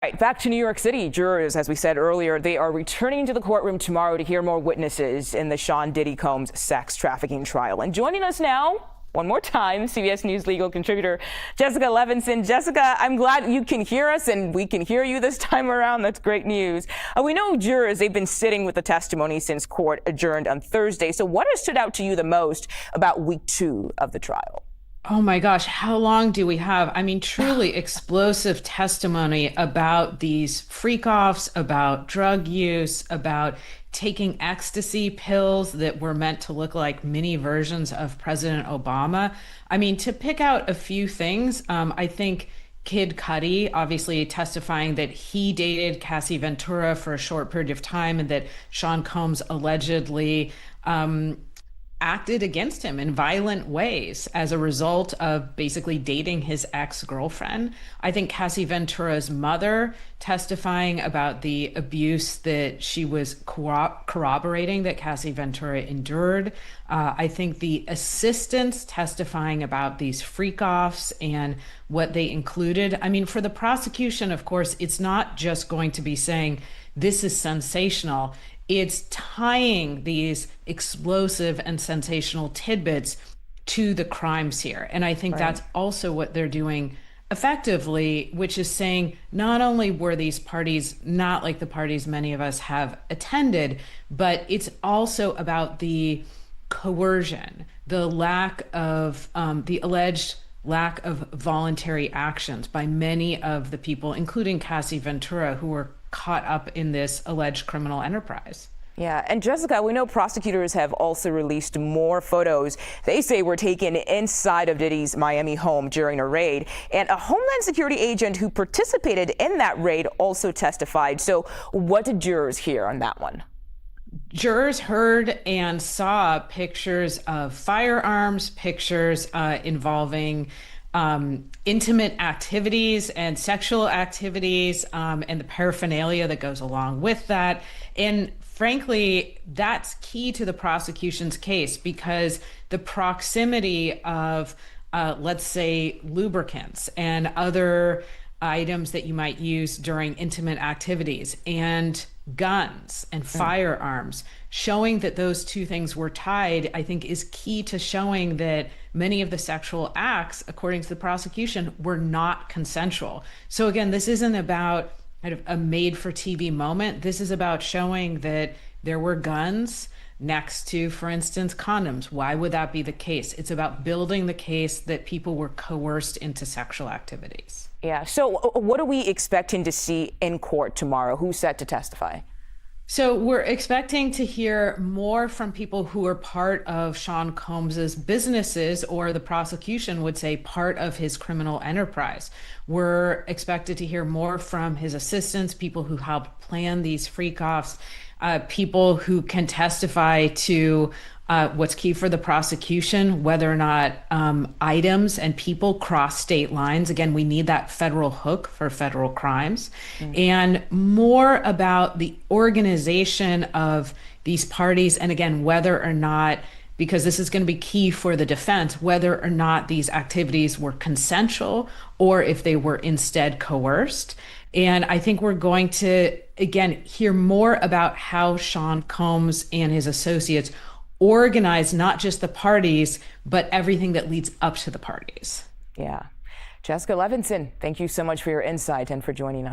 Right, back to New York City. Jurors, as we said earlier, they are returning to the courtroom tomorrow to hear more witnesses in the Sean Diddy Combs sex trafficking trial. And joining us now, one more time, CBS News legal contributor Jessica Levinson. Jessica, I'm glad you can hear us and we can hear you this time around. That's great news. We know jurors, they've been sitting with the testimony since court adjourned on Thursday. So what has stood out to you the most about week 2 of the trial? Oh my gosh, how long do we have? I mean, truly explosive testimony about these freak-offs, about drug use, about taking ecstasy pills that were meant to look like mini versions of President Obama. I mean, to pick out a few things, I think Kid Cudi obviously testifying that he dated Cassie Ventura for a short period of time and that Sean Combs allegedly acted against him in violent ways as a result of basically dating his ex-girlfriend. I think Cassie Ventura's mother testifying about the abuse that she was corroborating that Cassie Ventura endured. I think the assistants testifying about these freak-offs and what they included. I mean, for the prosecution, of course, it's not just going to be saying this is sensational. It's tying these explosive and sensational tidbits to the crimes here. And I think that's also what they're doing effectively, which is saying not only were these parties not like the parties many of us have attended, but it's also about the coercion, the lack of, the alleged lack of voluntary actions by many of the people, including Cassie Ventura, who were caught up in this alleged criminal enterprise. Yeah, and Jessica, we know prosecutors have also released more photos they say were taken inside of Diddy's Miami home during a raid. And a Homeland Security agent who participated in that raid also testified. So what did jurors hear on that one? Jurors heard and saw pictures of firearms, pictures involving intimate activities and sexual activities, and the paraphernalia that goes along with that. And frankly, that's key to the prosecution's case because the proximity of, let's say, lubricants and other items that you might use during intimate activities and guns and firearms, showing that those two things were tied, I think is key to showing that many of the sexual acts, according to the prosecution, were not consensual. So again, this isn't about kind of a made-for-TV moment. This is about showing that there were guns next to, for instance, condoms. Why would that be the case? It's about building the case that people were coerced into sexual activities. Yeah. So what are we expecting to see in court tomorrow? Who's set to testify? So we're expecting to hear more from people who are part of Sean Combs's businesses, or the prosecution would say part of his criminal enterprise. We're expected to hear more from his assistants, people who helped plan these freak-offs, people who can testify to what's key for the prosecution, whether or not items and people cross state lines. Again, we need that federal hook for federal crimes. And more about the organization of these parties. And again, whether or not, because this is going to be key for the defense, whether or not these activities were consensual or if they were instead coerced. And I think we're going to, again, hear more about how Sean Combs and his associates organize not just the parties, but everything that leads up to the parties. Yeah. Jessica Levinson, thank you so much for your insight and for joining us.